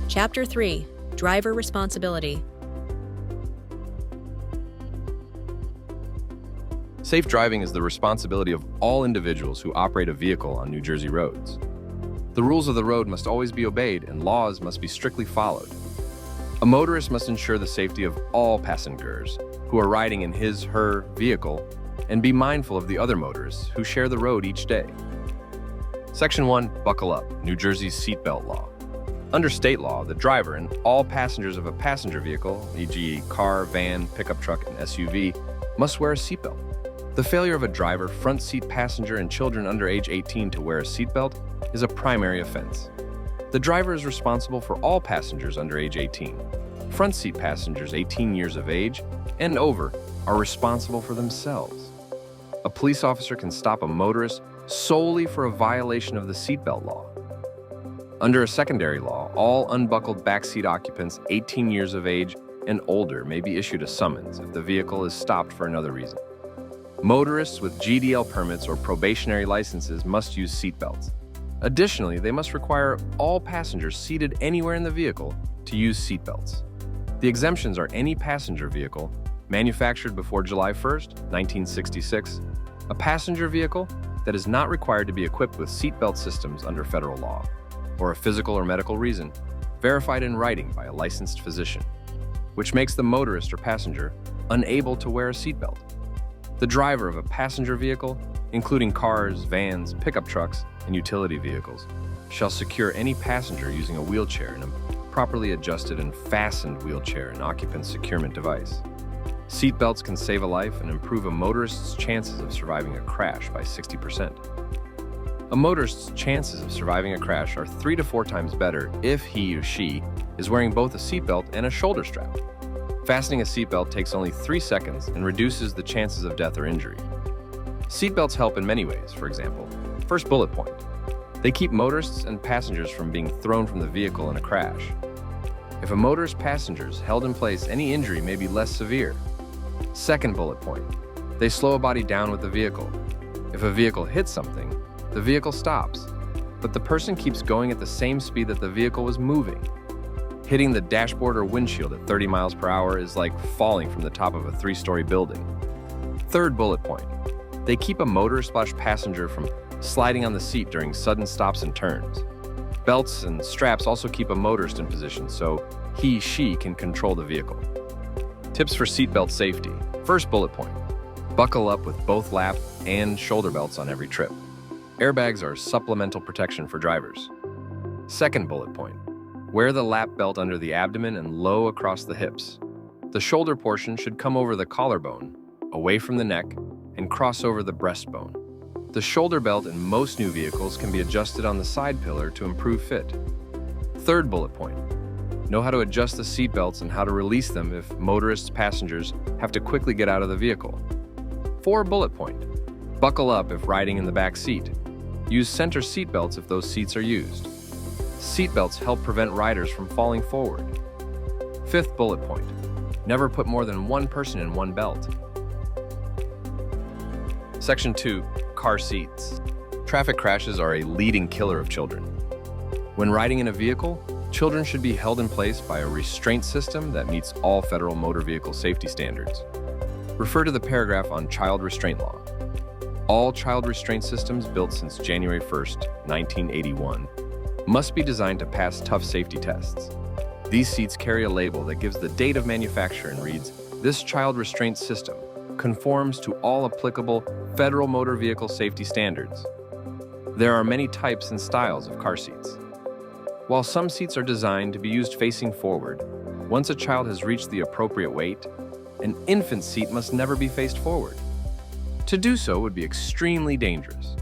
Chapter 3. Driver Responsibility. Safe driving is the responsibility of all individuals who operate a vehicle on New Jersey roads. The rules of the road must always be obeyed and laws must be strictly followed. A motorist must ensure the safety of all passengers who are riding in his/her vehicle and be mindful of the other motorists who share the road each day. Section 1. Buckle up. New Jersey's seatbelt law. Under state law, the driver and all passengers of a passenger vehicle, e.g. car, van, pickup truck, and SUV, must wear a seatbelt. The failure of a driver, front seat passenger, and children under age 18 to wear a seatbelt is a primary offense. The driver is responsible for all passengers under age 18. Front seat passengers 18 years of age and over are responsible for themselves. A police officer can stop a motorist solely for a violation of the seatbelt law. Under a secondary law, all unbuckled backseat occupants 18 years of age and older may be issued a summons if the vehicle is stopped for another reason. Motorists with GDL permits or probationary licenses must use seatbelts. Additionally, they must require all passengers seated anywhere in the vehicle to use seatbelts. The exemptions are any passenger vehicle manufactured before July 1st, 1966, a passenger vehicle that is not required to be equipped with seatbelt systems under federal law, or a physical or medical reason verified in writing by a licensed physician, which makes the motorist or passenger unable to wear a seatbelt. The driver of a passenger vehicle, including cars, vans, pickup trucks, and utility vehicles, shall secure any passenger using a wheelchair and a properly adjusted and fastened wheelchair and occupant securement device. Seatbelts can save a life and improve a motorist's chances of surviving a crash by 60%. A motorist's chances of surviving a crash are 3 to 4 times better if he or she is wearing both a seatbelt and a shoulder strap. Fastening a seatbelt takes only 3 seconds and reduces the chances of death or injury. Seatbelts help in many ways. For example, first bullet point, they keep motorists and passengers from being thrown from the vehicle in a crash. If a motorist passenger's held in place, any injury may be less severe. Second bullet point, they slow a body down with the vehicle. If a vehicle hits something, the vehicle stops, but the person keeps going at the same speed that the vehicle was moving. Hitting the dashboard or windshield at 30 miles per hour is like falling from the top of a 3-story building. Third bullet point, they keep a motorist/passenger from sliding on the seat during sudden stops and turns. Belts and straps also keep a motorist in position so he/she can control the vehicle. Tips for seatbelt safety. First bullet point, buckle up with both lap and shoulder belts on every trip. Airbags are supplemental protection for drivers. Second bullet point, wear the lap belt under the abdomen and low across the hips. The shoulder portion should come over the collarbone, away from the neck, and cross over the breastbone. The shoulder belt in most new vehicles can be adjusted on the side pillar to improve fit. Third bullet point, know how to adjust the seat belts and how to release them if motorists, passengers have to quickly get out of the vehicle. 4 bullet point, buckle up if riding in the back seat. Use center seat belts if those seats are used. Seat belts help prevent riders from falling forward. 5th bullet point, never put more than 1 person in one belt. Section 2. Car seats. Traffic crashes are a leading killer of children. When riding in a vehicle, children should be held in place by a restraint system that meets all federal motor vehicle safety standards. Refer to the paragraph on child restraint law. All child restraint systems built since January 1st, 1981, must be designed to pass tough safety tests. These seats carry a label that gives the date of manufacture and reads, "This child restraint system conforms to all applicable federal motor vehicle safety standards." There are many types and styles of car seats. While some seats are designed to be used facing forward, once a child has reached the appropriate weight, an infant seat must never be faced forward. To do so would be extremely dangerous.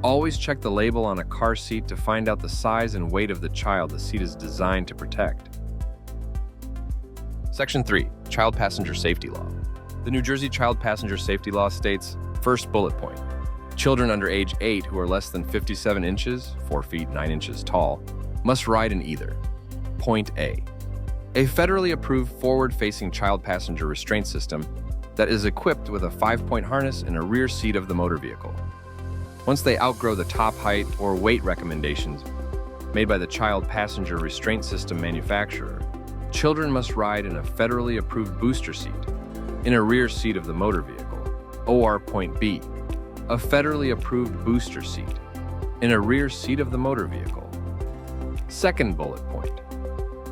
Always check the label on a car seat to find out the size and weight of the child the seat is designed to protect. Section 3. Child Passenger Safety Law. The New Jersey Child Passenger Safety Law states, first bullet point, children under age 8 who are less than 57 inches, 4 feet 9 inches tall, must ride in either. Point A. A federally approved forward-facing child passenger restraint system that is equipped with a 5-point harness and a rear seat of the motor vehicle. Once they outgrow the top height or weight recommendations, made by the child passenger restraint system manufacturer, children must ride in a federally approved booster seat in a rear seat of the motor vehicle. OR Point B, a federally approved booster seat in a rear seat of the motor vehicle. Second bullet point,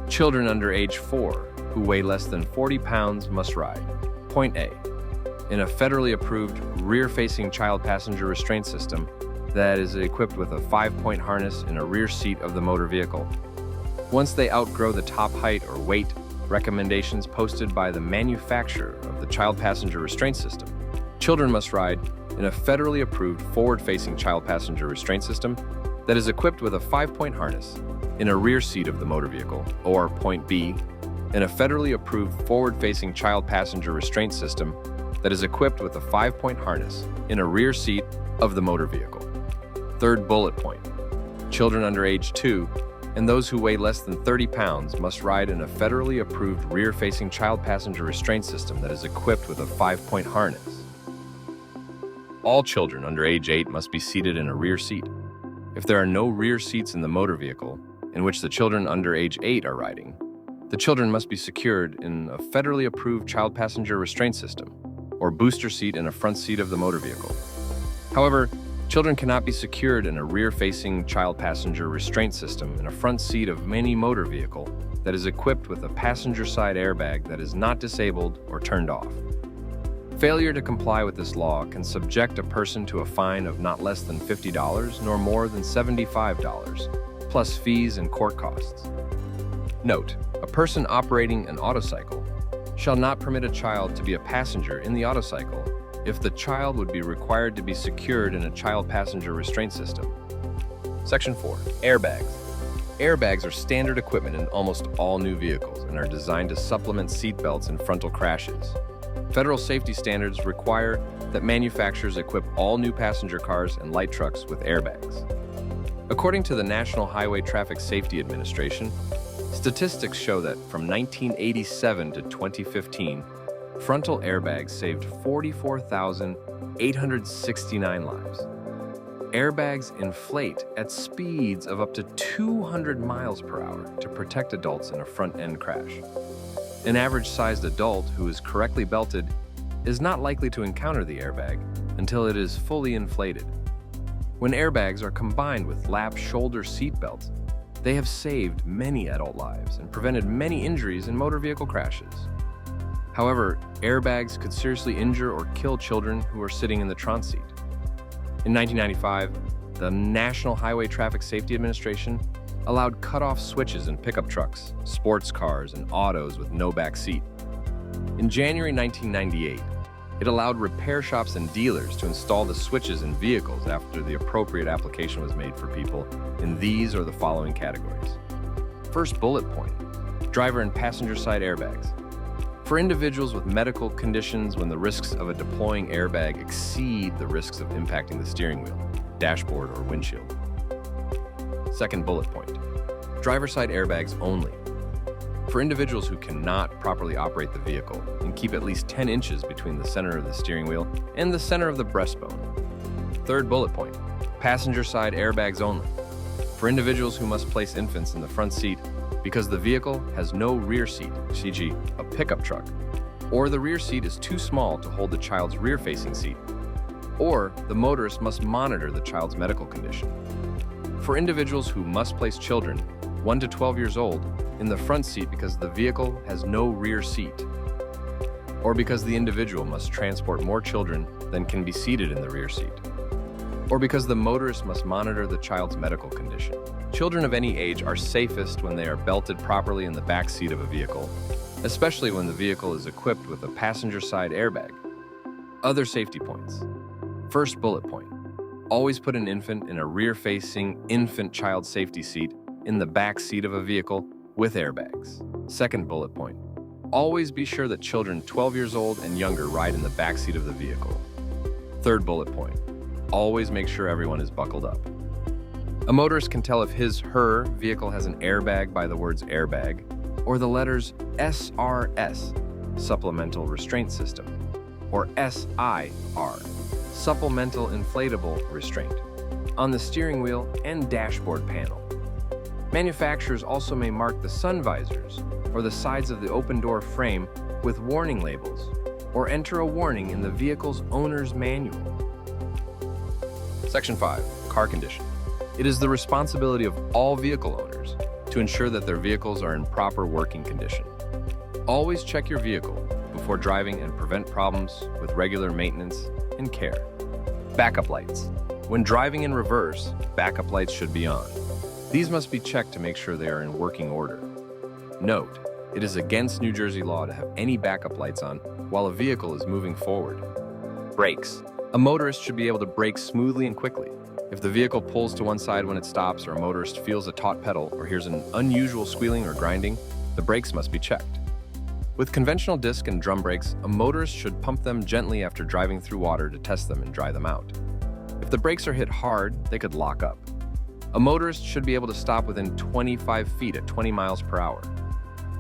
children under age 4 who weigh less than 40 pounds must ride. Point A, in a federally approved rear-facing child passenger restraint system that is equipped with a 5-point harness in a rear seat of the motor vehicle. Once they outgrow the top height or weight recommendations posted by the manufacturer of the child passenger restraint system, children must ride in a federally approved forward-facing child passenger restraint system that is equipped with a 5-point harness in a rear seat of the motor vehicle. Or Point B, in a federally approved forward-facing child passenger restraint system that is equipped with a 5-point harness in a rear seat of the motor vehicle. Third bullet point, children under age 2 and those who weigh less than 30 pounds must ride in a federally approved rear-facing child passenger restraint system that is equipped with a 5-point harness. All children under age 8 must be seated in a rear seat. If there are no rear seats in the motor vehicle in which the children under age 8 are riding, the children must be secured in a federally approved child passenger restraint system or booster seat in a front seat of the motor vehicle. However, children cannot be secured in a rear-facing child passenger restraint system in a front seat of any motor vehicle that is equipped with a passenger side airbag that is not disabled or turned off. Failure to comply with this law can subject a person to a fine of not less than $50 nor more than $75, plus fees and court costs. Note, a person operating an autocycle shall not permit a child to be a passenger in the autocycle if the child would be required to be secured in a child passenger restraint system. Section 4. Airbags. Airbags are standard equipment in almost all new vehicles and are designed to supplement seat belts in frontal crashes. Federal safety standards require that manufacturers equip all new passenger cars and light trucks with airbags. According to the National Highway Traffic Safety Administration, statistics show that from 1987 to 2015, frontal airbags saved 44,869 lives. Airbags inflate at speeds of up to 200 miles per hour to protect adults in a front-end crash. An average-sized adult who is correctly belted is not likely to encounter the airbag until it is fully inflated. When airbags are combined with lap shoulder seat belts, they have saved many adult lives and prevented many injuries in motor vehicle crashes. However, airbags could seriously injure or kill children who are sitting in the front seat. In 1995, the National Highway Traffic Safety Administration allowed cut-off switches in pickup trucks, sports cars, and autos with no back seat. In January 1998, it allowed repair shops and dealers to install the switches in vehicles after the appropriate application was made for people in these or the following categories. First bullet point, driver and passenger side airbags. For individuals with medical conditions when the risks of a deploying airbag exceed the risks of impacting the steering wheel, dashboard, or windshield. Second bullet point, driver side airbags only. For individuals who cannot properly operate the vehicle and keep at least 10 inches between the center of the steering wheel and the center of the breastbone. Third bullet point, passenger side airbags only. For individuals who must place infants in the front seat because the vehicle has no rear seat, e.g. a pickup truck, or the rear seat is too small to hold the child's rear-facing seat, or the motorist must monitor the child's medical condition. For individuals who must place children, 1 to 12 years old, in the front seat because the vehicle has no rear seat, or because the individual must transport more children than can be seated in the rear seat, or because the motorist must monitor the child's medical condition. Children of any age are safest when they are belted properly in the back seat of a vehicle, especially when the vehicle is equipped with a passenger side airbag. Other safety points. First bullet point, always put an infant in a rear-facing infant child safety seat in the back seat of a vehicle with airbags. Second bullet point, always be sure that children 12 years old and younger ride in the back seat of the vehicle. Third bullet point, always make sure everyone is buckled up. A motorist can tell if his/her vehicle has an airbag by the words airbag or the letters SRS, Supplemental Restraint System, or SIR, Supplemental Inflatable Restraint, on the steering wheel and dashboard panel. Manufacturers also may mark the sun visors or the sides of the open door frame with warning labels, or enter a warning in the vehicle's owner's manual. Section 5. Car condition. It is the responsibility of all vehicle owners to ensure that their vehicles are in proper working condition. Always check your vehicle before driving and prevent problems with regular maintenance and care. Backup lights. When driving in reverse, backup lights should be on. These must be checked to make sure they are in working order. Note, it is against New Jersey law to have any backup lights on while a vehicle is moving forward. Brakes. A motorist should be able to brake smoothly and quickly. If the vehicle pulls to one side when it stops, or a motorist feels a taut pedal or hears an unusual squealing or grinding, the brakes must be checked. With conventional disc and drum brakes, a motorist should pump them gently after driving through water to test them and dry them out. If the brakes are hit hard, they could lock up. A motorist should be able to stop within 25 feet at 20 miles per hour.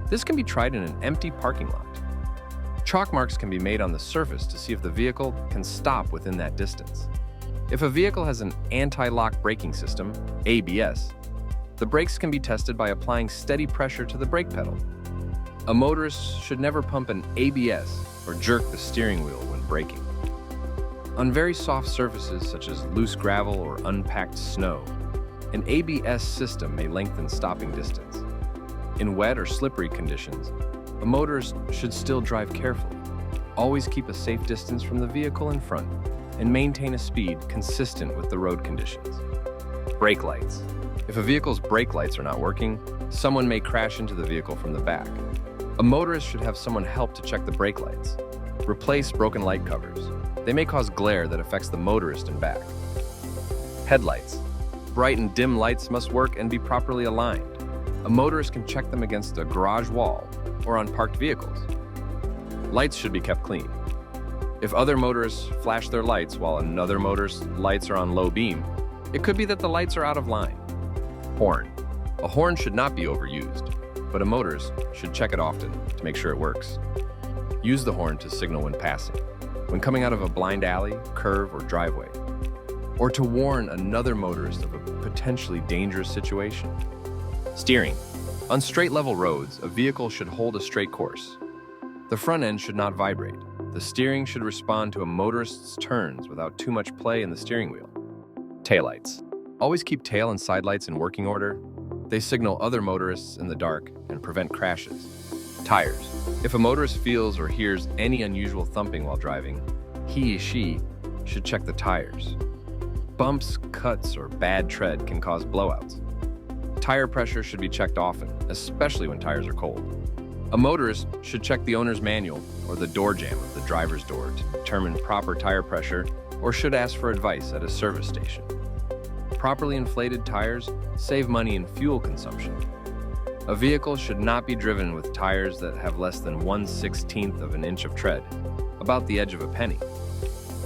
This can be tried in an empty parking lot. Chalk marks can be made on the surface to see if the vehicle can stop within that distance. If a vehicle has an anti-lock braking system, ABS, the brakes can be tested by applying steady pressure to the brake pedal. A motorist should never pump an ABS or jerk the steering wheel when braking. On very soft surfaces such as loose gravel or unpacked snow, an ABS system may lengthen stopping distance. In wet or slippery conditions, a motorist should still drive carefully. Always keep a safe distance from the vehicle in front and maintain a speed consistent with the road conditions. Brake lights. If a vehicle's brake lights are not working, someone may crash into the vehicle from the back. A motorist should have someone help to check the brake lights. Replace broken light covers. They may cause glare that affects the motorist and back. Headlights. Bright and dim lights must work and be properly aligned. A motorist can check them against a garage wall or on parked vehicles. Lights should be kept clean. If other motorists flash their lights while another motorist's lights are on low beam, it could be that the lights are out of line. Horn. A horn should not be overused, but a motorist should check it often to make sure it works. Use the horn to signal when passing, when coming out of a blind alley, curve, or driveway, or to warn another motorist of a potentially dangerous situation. Steering. On straight level roads, a vehicle should hold a straight course. The front end should not vibrate. The steering should respond to a motorist's turns without too much play in the steering wheel. Taillights. Always keep tail and side lights in working order. They signal other motorists in the dark and prevent crashes. Tires. If a motorist feels or hears any unusual thumping while driving, he or she should check the tires. Bumps, cuts, or bad tread can cause blowouts. Tire pressure should be checked often, especially when tires are cold. A motorist should check the owner's manual or the door jamb of the driver's door to determine proper tire pressure, or should ask for advice at a service station. Properly inflated tires save money in fuel consumption. A vehicle should not be driven with tires that have less than 1/16 of an inch of tread, about the edge of a penny.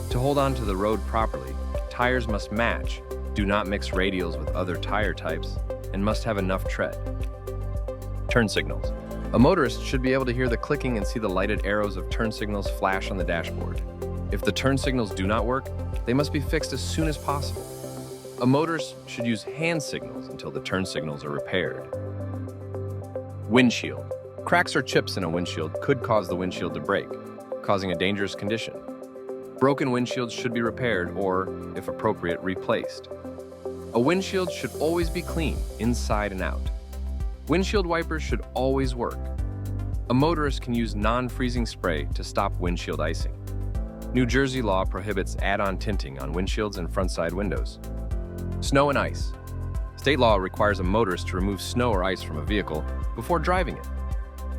To hold on to the road properly, tires must match, do not mix radials with other tire types, and must have enough tread. Turn signals. A motorist should be able to hear the clicking and see the lighted arrows of turn signals flash on the dashboard. If the turn signals do not work, they must be fixed as soon as possible. A motorist should use hand signals until the turn signals are repaired. Windshield. Cracks or chips in a windshield could cause the windshield to break, causing a dangerous condition. Broken windshields should be repaired or, if appropriate, replaced. A windshield should always be clean, inside and out. Windshield wipers should always work. A motorist can use non-freezing spray to stop windshield icing. New Jersey law prohibits add-on tinting on windshields and front side windows. Snow and ice. State law requires a motorist to remove snow or ice from a vehicle before driving it.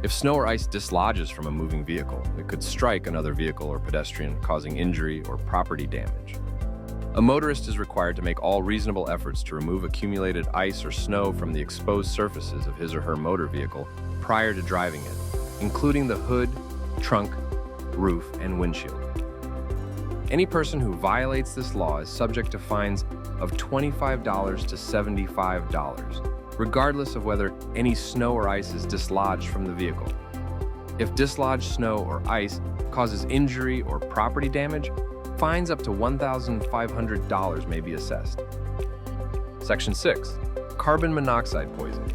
If snow or ice dislodges from a moving vehicle, it could strike another vehicle or pedestrian, causing injury or property damage. A motorist is required to make all reasonable efforts to remove accumulated ice or snow from the exposed surfaces of his or her motor vehicle prior to driving it, including the hood, trunk, roof, and windshield. Any person who violates this law is subject to fines of $25 to $75, regardless of whether any snow or ice is dislodged from the vehicle. If dislodged snow or ice causes injury or property damage, fines up to $1,500 may be assessed. Section 6. Carbon monoxide poisoning.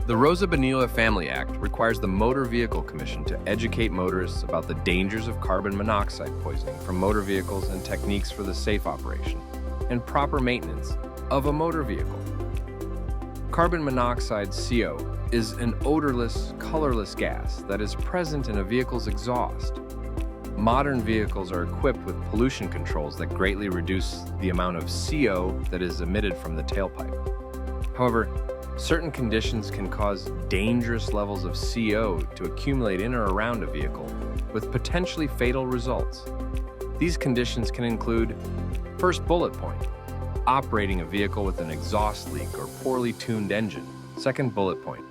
The Rosa-Bonilla Family Act requires the Motor Vehicle Commission to educate motorists about the dangers of carbon monoxide poisoning from motor vehicles and techniques for the safe operation and proper maintenance of a motor vehicle. Carbon monoxide, CO, is an odorless, colorless gas that is present in a vehicle's exhaust. Modern vehicles are equipped with pollution controls that greatly reduce the amount of CO that is emitted from the tailpipe. However, certain conditions can cause dangerous levels of CO to accumulate in or around a vehicle, with potentially fatal results. These conditions can include: first bullet point, operating a vehicle with an exhaust leak or poorly tuned engine. Second bullet point,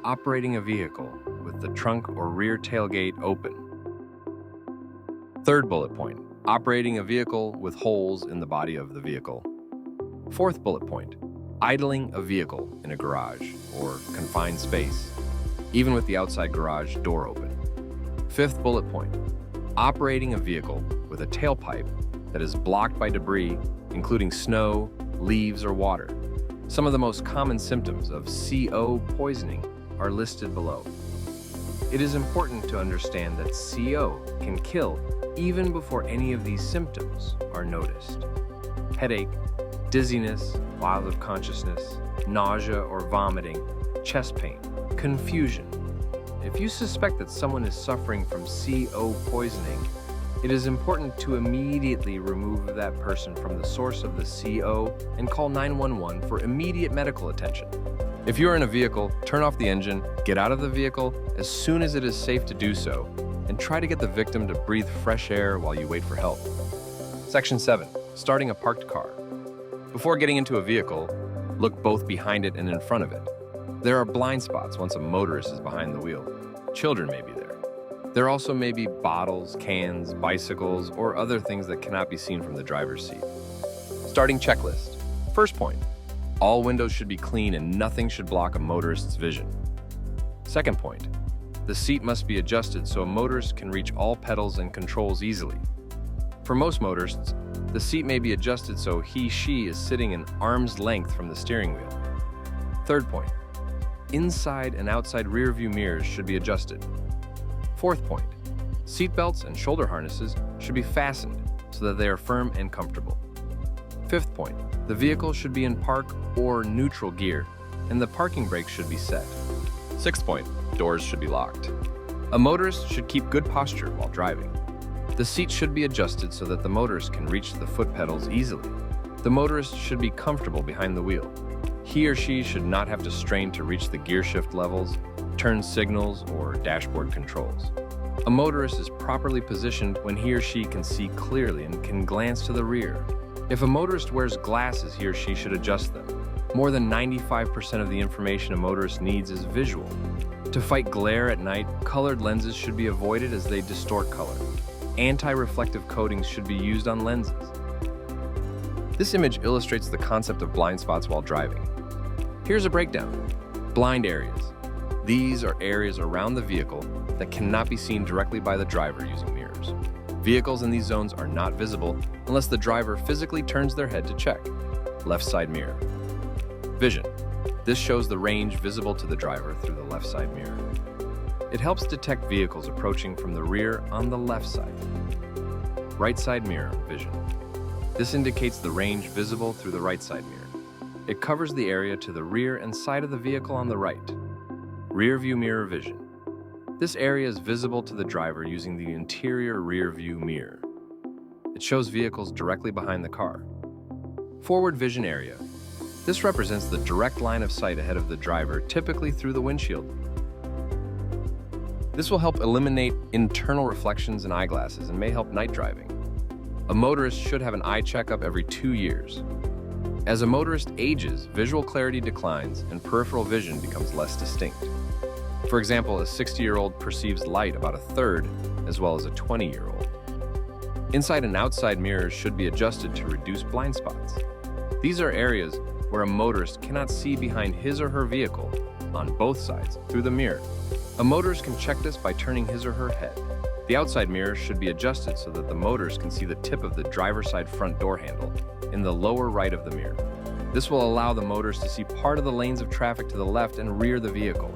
operating a vehicle with the trunk or rear tailgate open. Third bullet point, operating a vehicle with holes in the body of the vehicle. Fourth bullet point, idling a vehicle in a garage or confined space, even with the outside garage door open. Fifth bullet point, operating a vehicle with a tailpipe that is blocked by debris, including snow, leaves, or water. Some of the most common symptoms of CO poisoning are listed below. It is important to understand that CO can kill even before any of these symptoms are noticed. Headache, dizziness, loss of consciousness, nausea or vomiting, chest pain, confusion. If you suspect that someone is suffering from CO poisoning, it is important to immediately remove that person from the source of the CO and call 911 for immediate medical attention. If you are in a vehicle, turn off the engine, get out of the vehicle as soon as it is safe to do so, and try to get the victim to breathe fresh air while you wait for help. Section 7. Starting a parked car. Before getting into a vehicle, look both behind it and in front of it. There are blind spots once a motorist is behind the wheel. Children may be there. There also may be bottles, cans, bicycles, or other things that cannot be seen from the driver's seat. Starting checklist. First point, all windows should be clean and nothing should block a motorist's vision. Second point, the seat must be adjusted so a motorist can reach all pedals and controls easily. For most motorists, the seat may be adjusted so he/she is sitting an arm's length from the steering wheel. Third point, inside and outside rear view mirrors should be adjusted. Fourth point, seat belts and shoulder harnesses should be fastened so that they are firm and comfortable. Fifth point, the vehicle should be in park or neutral gear, and the parking brake should be set. Sixth point, doors should be locked. A motorist should keep good posture while driving. The seat should be adjusted so that the motorist can reach the foot pedals easily. The motorist should be comfortable behind the wheel. He or she should not have to strain to reach the gear shift levels, turn signals, or dashboard controls. A motorist is properly positioned when he or she can see clearly and can glance to the rear. If a motorist wears glasses, he or she should adjust them. More than 95% of the information a motorist needs is visual. To fight glare at night, colored lenses should be avoided as they distort color. Anti-reflective coatings should be used on lenses. This image illustrates the concept of blind spots while driving. Here's a breakdown. Blind areas. These are areas around the vehicle that cannot be seen directly by the driver using mirrors. Vehicles in these zones are not visible unless the driver physically turns their head to check. Left side mirror. Vision. This shows the range visible to the driver through the left side mirror. It helps detect vehicles approaching from the rear on the left side. Right side mirror vision. This indicates the range visible through the right side mirror. It covers the area to the rear and side of the vehicle on the right. Rear view mirror vision. This area is visible to the driver using the interior rear view mirror. It shows vehicles directly behind the car. Forward vision area. This represents the direct line of sight ahead of the driver, typically through the windshield. This will help eliminate internal reflections in eyeglasses and may help night driving. A motorist should have an eye checkup every 2 years. As a motorist ages, visual clarity declines and peripheral vision becomes less distinct. For example, a 60-year-old perceives light about a third, as well as a 20-year-old. Inside and outside mirrors should be adjusted to reduce blind spots. These are areas where a motorist cannot see behind his or her vehicle on both sides through the mirror. A motorist can check this by turning his or her head. The outside mirror should be adjusted so that the motorist can see the tip of the driver's side front door handle in the lower right of the mirror. This will allow the motorist to see part of the lanes of traffic to the left and rear the vehicle.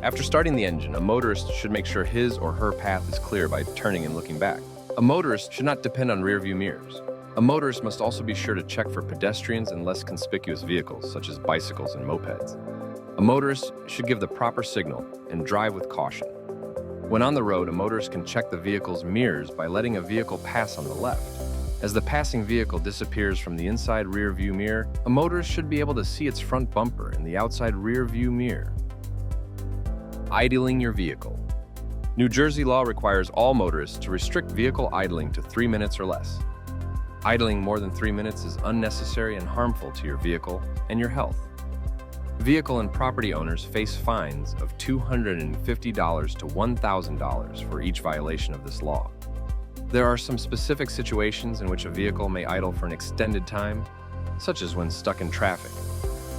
After starting the engine, a motorist should make sure his or her path is clear by turning and looking back. A motorist should not depend on rear-view mirrors. A motorist must also be sure to check for pedestrians and less conspicuous vehicles, such as bicycles and mopeds. A motorist should give the proper signal and drive with caution. When on the road, a motorist can check the vehicle's mirrors by letting a vehicle pass on the left. As the passing vehicle disappears from the inside rear view mirror, a motorist should be able to see its front bumper in the outside rear view mirror. Idling your vehicle. New Jersey law requires all motorists to restrict vehicle idling to 3 minutes or less. Idling more than 3 minutes is unnecessary and harmful to your vehicle and your health. Vehicle and property owners face fines of $250 to $1,000 for each violation of this law. There are some specific situations in which a vehicle may idle for an extended time, such as when stuck in traffic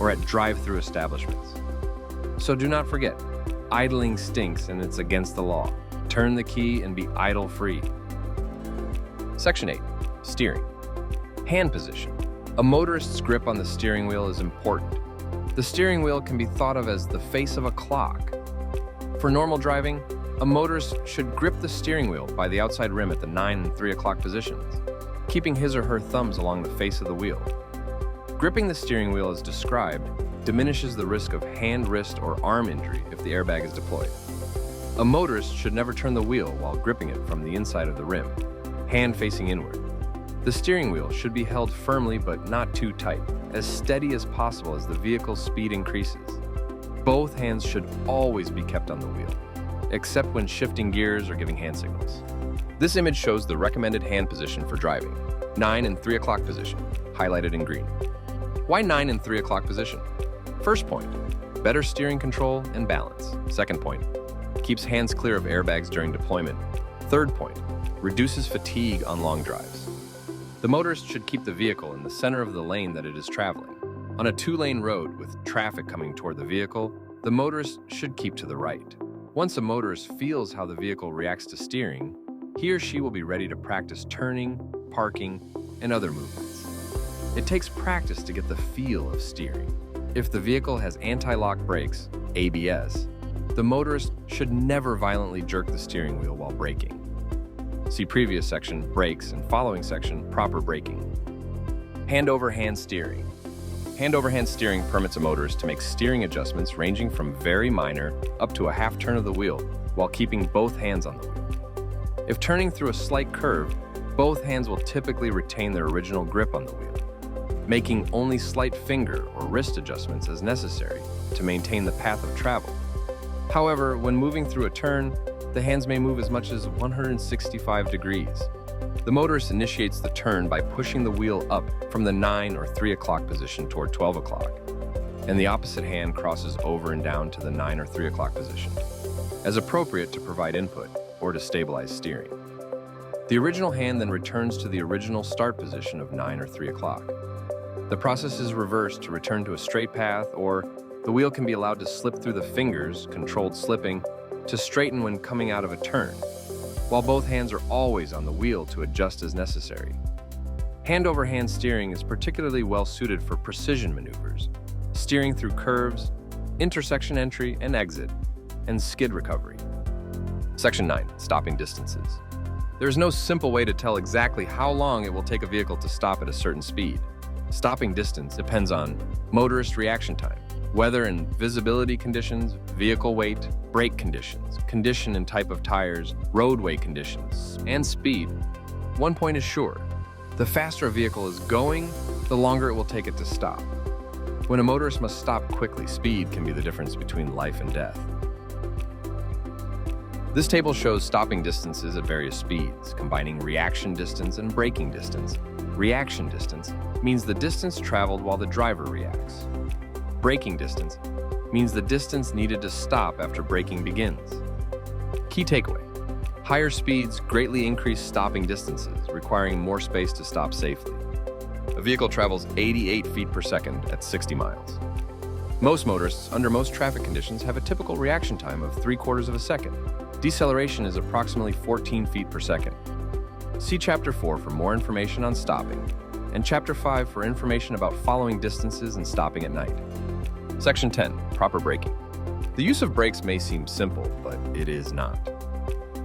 or at drive-through establishments. So do not forget, idling stinks and it's against the law. Turn the key and be idle-free. Section 8. Steering. Hand position. A motorist's grip on the steering wheel is important. The steering wheel can be thought of as the face of a clock. For normal driving, a motorist should grip the steering wheel by the outside rim at the 9 and 3 o'clock positions, keeping his or her thumbs along the face of the wheel. Gripping the steering wheel as described diminishes the risk of hand, wrist, or arm injury if the airbag is deployed. A motorist should never turn the wheel while gripping it from the inside of the rim, hand facing inward. The steering wheel should be held firmly but not too tight, as steady as possible as the vehicle's speed increases. Both hands should always be kept on the wheel, except when shifting gears or giving hand signals. This image shows the recommended hand position for driving, 9 and 3 o'clock position, highlighted in green. Why 9 and 3 o'clock position? First point, better steering control and balance. Second point, keeps hands clear of airbags during deployment. Third point, reduces fatigue on long drives. The motorist should keep the vehicle in the center of the lane that it is traveling. On a 2-lane road with traffic coming toward the vehicle, the motorist should keep to the right. Once a motorist feels how the vehicle reacts to steering, he or she will be ready to practice turning, parking, and other movements. It takes practice to get the feel of steering. If the vehicle has anti-lock brakes, ABS, the motorist should never violently jerk the steering wheel while braking. See previous section, brakes, and following section, proper braking. Hand-over-hand steering. Hand-over-hand steering permits a motorist to make steering adjustments ranging from very minor up to a half turn of the wheel while keeping both hands on the wheel. If turning through a slight curve, both hands will typically retain their original grip on the wheel, making only slight finger or wrist adjustments as necessary to maintain the path of travel. However, when moving through a turn, the hands may move as much as 165 degrees. The motorist initiates the turn by pushing the wheel up from the 9 or 3 o'clock position toward 12 o'clock, and the opposite hand crosses over and down to the 9 or 3 o'clock position, as appropriate to provide input or to stabilize steering. The original hand then returns to the original start position of 9 or 3 o'clock. The process is reversed to return to a straight path, or the wheel can be allowed to slip through the fingers, controlled slipping, to straighten when coming out of a turn, while both hands are always on the wheel to adjust as necessary. Hand-over-hand steering is particularly well suited for precision maneuvers, steering through curves, intersection entry and exit, and skid recovery. Section 9. Stopping distances. There is no simple way to tell exactly how long it will take a vehicle to stop at a certain speed. Stopping distance depends on motorist reaction time, weather and visibility conditions, vehicle weight, brake conditions, condition and type of tires, roadway conditions, and speed. One point is sure: the faster a vehicle is going, the longer it will take it to stop. When a motorist must stop quickly, speed can be the difference between life and death. This table shows stopping distances at various speeds, combining reaction distance and braking distance. Reaction distance means the distance traveled while the driver reacts. Braking distance means the distance needed to stop after braking begins. Key takeaway: higher speeds greatly increase stopping distances, requiring more space to stop safely. A vehicle travels 88 feet per second at 60 miles. Most motorists, under most traffic conditions, have a typical reaction time of 3/4 of a second. Deceleration is approximately 14 feet per second. See Chapter 4 for more information on stopping. and Chapter 5 for information about following distances and stopping at night. Section 10, proper braking. The use of brakes may seem simple, but it is not.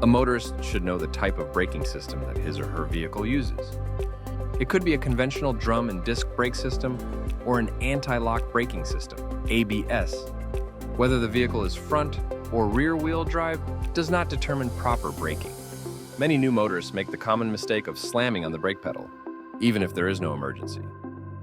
A motorist should know the type of braking system that his or her vehicle uses. It could be a conventional drum and disc brake system or an anti-lock braking system, ABS. Whether the vehicle is front or rear-wheel drive does not determine proper braking. Many new motorists make the common mistake of slamming on the brake pedal, even if there is no emergency.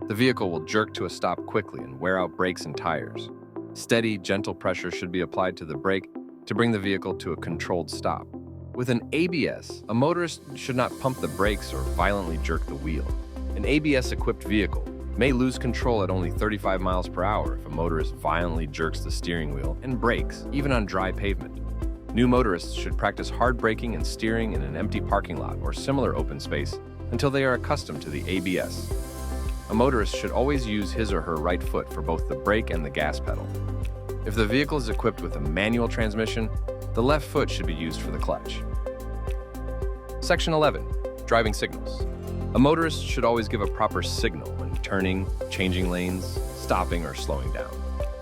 The vehicle will jerk to a stop quickly and wear out brakes and tires. Steady, gentle pressure should be applied to the brake to bring the vehicle to a controlled stop. With an ABS, a motorist should not pump the brakes or violently jerk the wheel. An ABS-equipped vehicle may lose control at only 35 miles per hour if a motorist violently jerks the steering wheel and brakes, even on dry pavement. New motorists should practice hard braking and steering in an empty parking lot or similar open space until they are accustomed to the ABS. A motorist should always use his or her right foot for both the brake and the gas pedal. If the vehicle is equipped with a manual transmission, the left foot should be used for the clutch. Section 11, driving signals. A motorist should always give a proper signal when turning, changing lanes, stopping, or slowing down.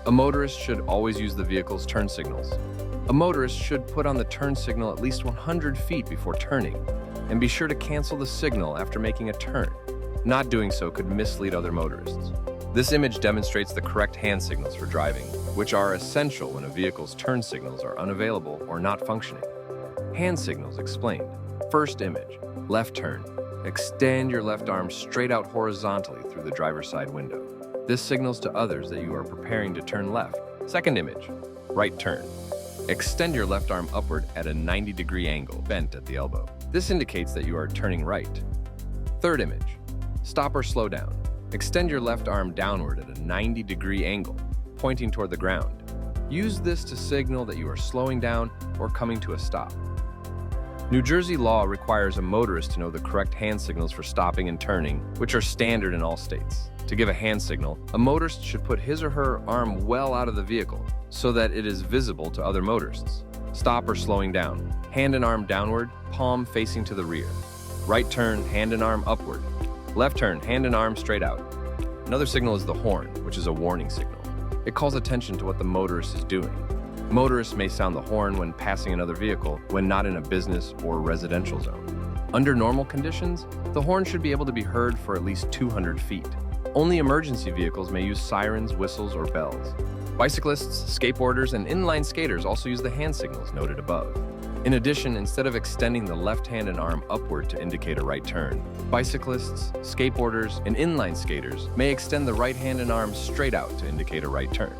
A motorist should always use the vehicle's turn signals. A motorist should put on the turn signal at least 100 feet before turning, and be sure to cancel the signal after making a turn. Not doing so could mislead other motorists. This image demonstrates the correct hand signals for driving, which are essential when a vehicle's turn signals are unavailable or not functioning. Hand signals explained. First image, left turn. Extend your left arm straight out horizontally through the driver's side window. This signals to others that you are preparing to turn left. Second image, right turn. Extend your left arm upward at a 90-degree angle, bent at the elbow. This indicates that you are turning right. Third image, stop or slow down. Extend your left arm downward at a 90-degree angle, pointing toward the ground. Use this to signal that you are slowing down or coming to a stop. New Jersey law requires a motorist to know the correct hand signals for stopping and turning, which are standard in all states. To give a hand signal, a motorist should put his or her arm well out of the vehicle so that it is visible to other motorists. Stop or slowing down. Hand and arm downward, palm facing to the rear. Right turn, hand and arm upward. Left turn, hand and arm straight out. Another signal is the horn, which is a warning signal. It calls attention to what the motorist is doing. Motorists may sound the horn when passing another vehicle when not in a business or residential zone. Under normal conditions, the horn should be able to be heard for at least 200 feet. Only emergency vehicles may use sirens, whistles, or bells. Bicyclists, skateboarders, and inline skaters also use the hand signals noted above. In addition, instead of extending the left hand and arm upward to indicate a right turn, bicyclists, skateboarders, and inline skaters may extend the right hand and arm straight out to indicate a right turn.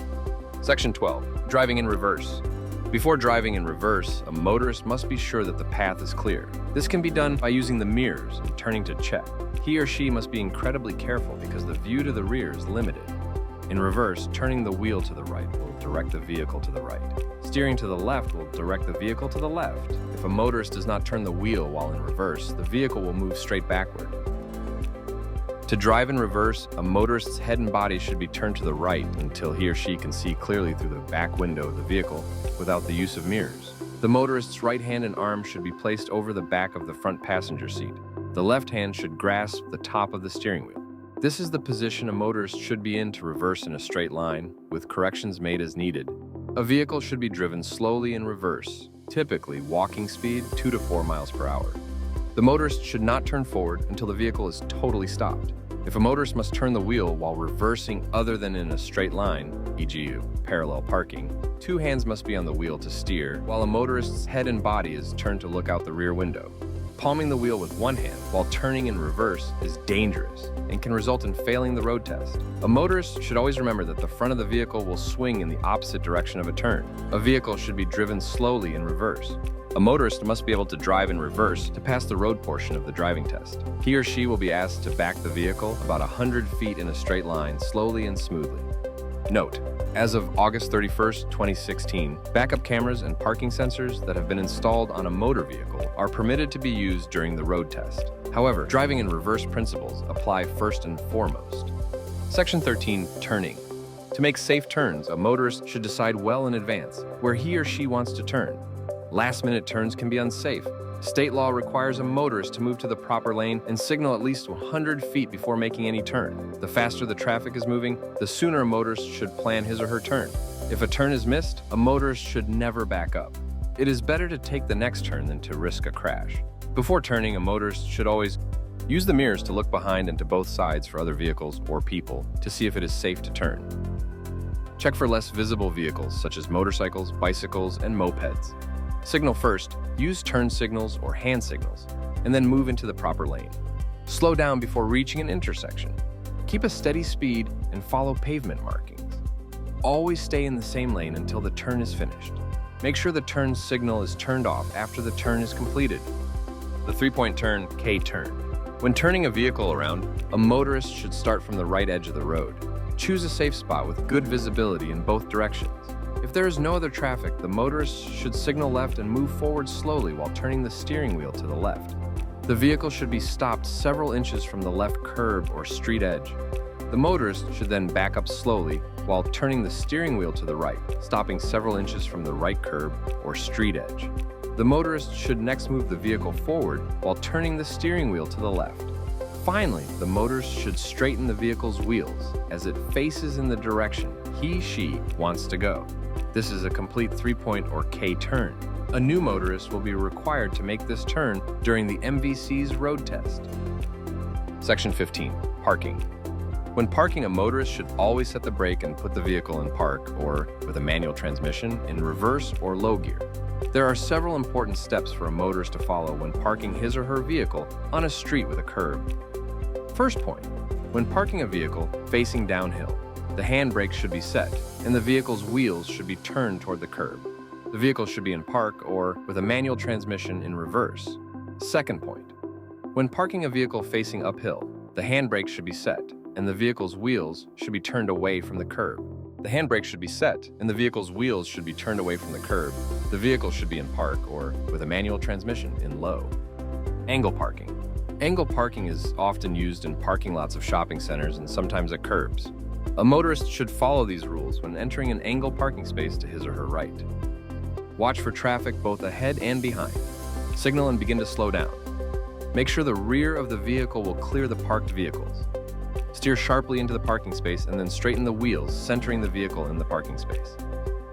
Section 12, driving in reverse. Before driving in reverse, a motorist must be sure that the path is clear. This can be done by using the mirrors and turning to check. He or she must be incredibly careful because the view to the rear is limited. In reverse, turning the wheel to the right will direct the vehicle to the right. Steering to the left will direct the vehicle to the left. If a motorist does not turn the wheel while in reverse, the vehicle will move straight backward. To drive in reverse, a motorist's head and body should be turned to the right until he or she can see clearly through the back window of the vehicle without the use of mirrors. The motorist's right hand and arm should be placed over the back of the front passenger seat. The left hand should grasp the top of the steering wheel. This is the position a motorist should be in to reverse in a straight line, with corrections made as needed. A vehicle should be driven slowly in reverse, typically walking speed 2 to 4 miles per hour. The motorist should not turn forward until the vehicle is totally stopped. If a motorist must turn the wheel while reversing other than in a straight line, e.g. parallel parking, 2 hands must be on the wheel to steer, while a motorist's head and body is turned to look out the rear window. Palming the wheel with one hand while turning in reverse is dangerous and can result in failing the road test. A motorist should always remember that the front of the vehicle will swing in the opposite direction of a turn. A vehicle should be driven slowly in reverse. A motorist must be able to drive in reverse to pass the road portion of the driving test. He or she will be asked to back the vehicle about 100 feet in a straight line, slowly and smoothly. Note: as of August 31st, 2016, backup cameras and parking sensors that have been installed on a motor vehicle are permitted to be used during the road test. However, driving in reverse principles apply first and foremost. Section 13, turning. To make safe turns, a motorist should decide well in advance where he or she wants to turn. Last-minute turns can be unsafe, State law requires a motorist to move to the proper lane and signal at least 100 feet before making any turn. The faster the traffic is moving, the sooner a motorist should plan his or her turn. If a turn is missed, a motorist should never back up. It is better to take the next turn than to risk a crash. Before turning, a motorist should always use the mirrors to look behind and to both sides for other vehicles or people to see if it is safe to turn. Check for less visible vehicles such as motorcycles, bicycles, and mopeds. Signal first, use turn signals or hand signals, and then move into the proper lane. Slow down before reaching an intersection. Keep a steady speed and follow pavement markings. Always stay in the same lane until the turn is finished. Make sure the turn signal is turned off after the turn is completed. The three-point turn, K-turn. When turning a vehicle around, a motorist should start from the right edge of the road. Choose a safe spot with good visibility in both directions. If there is no other traffic, the motorist should signal left and move forward slowly while turning the steering wheel to the left. The vehicle should be stopped several inches from the left curb or street edge. The motorist should then back up slowly while turning the steering wheel to the right, stopping several inches from the right curb or street edge. The motorist should next move the vehicle forward while turning the steering wheel to the left. Finally, the motorist should straighten the vehicle's wheels as it faces in the direction he/she wants to go. This is a complete three-point or K-turn. A new motorist will be required to make this turn during the MVC's road test. Section 15. Parking. When parking, a motorist should always set the brake and put the vehicle in park, or, with a manual transmission, in reverse or low gear. There are several important steps for a motorist to follow when parking his or her vehicle on a street with a curb. First point. When parking a vehicle facing downhill, the handbrake should be set, and the vehicle's wheels should be turned toward the curb. The vehicle should be in park or, with a manual transmission, in reverse. Second point. When parking a vehicle facing uphill, the handbrake should be set, and the vehicle's wheels should be turned away from the curb. The handbrake should be set, and the vehicle's wheels should be turned away from the curb. The vehicle should be in park or, with a manual transmission, in low. Angle parking. Angle parking is often used in parking lots of shopping centers and sometimes at curbs. A motorist should follow these rules when entering an angle parking space to his or her right. Watch for traffic both ahead and behind. Signal and begin to slow down. Make sure the rear of the vehicle will clear the parked vehicles. Steer sharply into the parking space and then straighten the wheels, centering the vehicle in the parking space.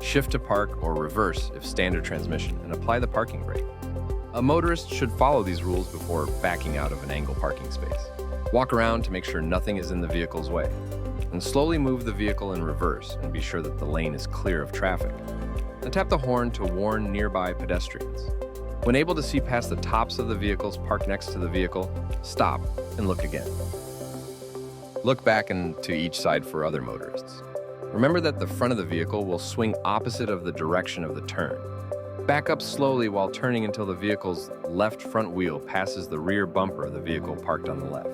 Shift to park or reverse if standard transmission and apply the parking brake. A motorist should follow these rules before backing out of an angle parking space. Walk around to make sure nothing is in the vehicle's way, and slowly move the vehicle in reverse and be sure that the lane is clear of traffic. And tap the horn to warn nearby pedestrians. When able to see past the tops of the vehicles parked next to the vehicle, stop and look again. Look back and to each side for other motorists. Remember that the front of the vehicle will swing opposite of the direction of the turn. Back up slowly while turning until the vehicle's left front wheel passes the rear bumper of the vehicle parked on the left.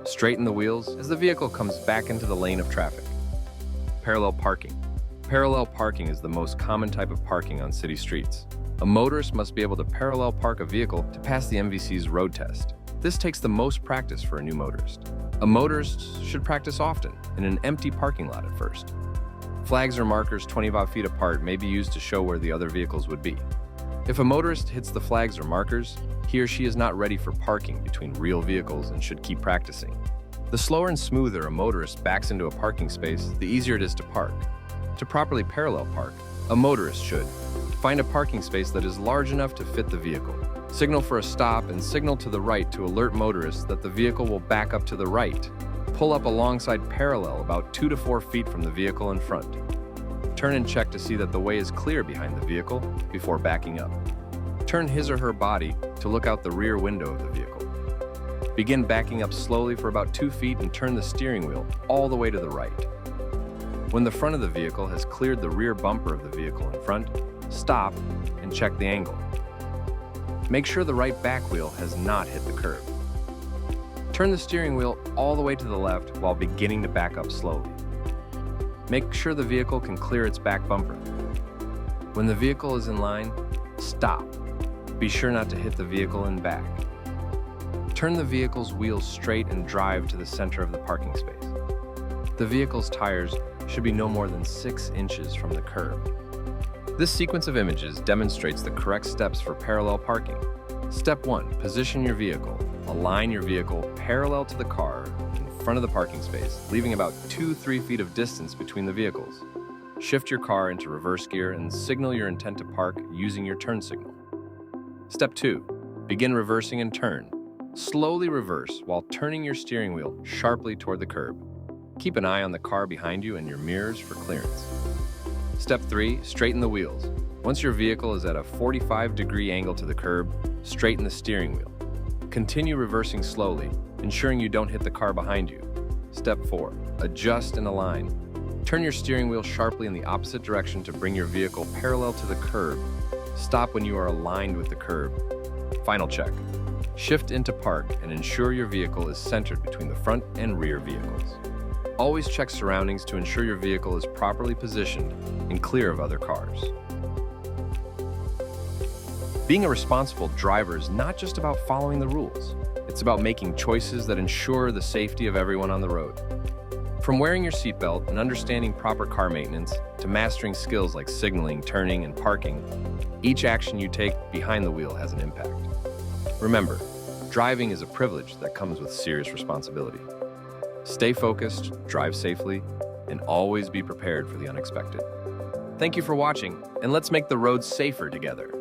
Straighten the wheels as the vehicle comes back into the lane of traffic. Parallel parking. Parallel parking is the most common type of parking on city streets. A motorist must be able to parallel park a vehicle to pass the MVC's road test. This takes the most practice for a new motorist. A motorist should practice often in an empty parking lot at first. Flags or markers 25 feet apart may be used to show where the other vehicles would be. If a motorist hits the flags or markers, he or she is not ready for parking between real vehicles and should keep practicing. The slower and smoother a motorist backs into a parking space, the easier it is to park. To properly parallel park, a motorist should find a parking space that is large enough to fit the vehicle. Signal for a stop and signal to the right to alert motorists that the vehicle will back up to the right. Pull up alongside parallel about 2 to 4 feet from the vehicle in front. Turn and check to see that the way is clear behind the vehicle before backing up. Turn his or her body to look out the rear window of the vehicle. Begin backing up slowly for about 2 feet and turn the steering wheel all the way to the right. When the front of the vehicle has cleared the rear bumper of the vehicle in front, stop and check the angle. Make sure the right back wheel has not hit the curb. Turn the steering wheel all the way to the left while beginning to back up slowly. Make sure the vehicle can clear its back bumper. When the vehicle is in line, stop. Be sure not to hit the vehicle in back. Turn the vehicle's wheels straight and drive to the center of the parking space. The vehicle's tires should be no more than 6 inches from the curb. This sequence of images demonstrates the correct steps for parallel parking. Step 1. Position your vehicle. Align your vehicle parallel to the car in front of the parking space, leaving about 2-3 feet of distance between the vehicles. Shift your car into reverse gear and signal your intent to park using your turn signal. Step 2. Begin reversing and turn. Slowly reverse while turning your steering wheel sharply toward the curb. Keep an eye on the car behind you and your mirrors for clearance. Step 3. Straighten the wheels. Once your vehicle is at a 45-degree angle to the curb, straighten the steering wheel. Continue reversing slowly, ensuring you don't hit the car behind you. Step 4. Adjust and align. Turn your steering wheel sharply in the opposite direction to bring your vehicle parallel to the curb. Stop when you are aligned with the curb. Final check. Shift into park and ensure your vehicle is centered between the front and rear vehicles. Always check surroundings to ensure your vehicle is properly positioned and clear of other cars. Being a responsible driver is not just about following the rules. It's about making choices that ensure the safety of everyone on the road. From wearing your seatbelt and understanding proper car maintenance to mastering skills like signaling, turning, and parking, each action you take behind the wheel has an impact. Remember, driving is a privilege that comes with serious responsibility. Stay focused, drive safely, and always be prepared for the unexpected. Thank you for watching, and let's make the roads safer together.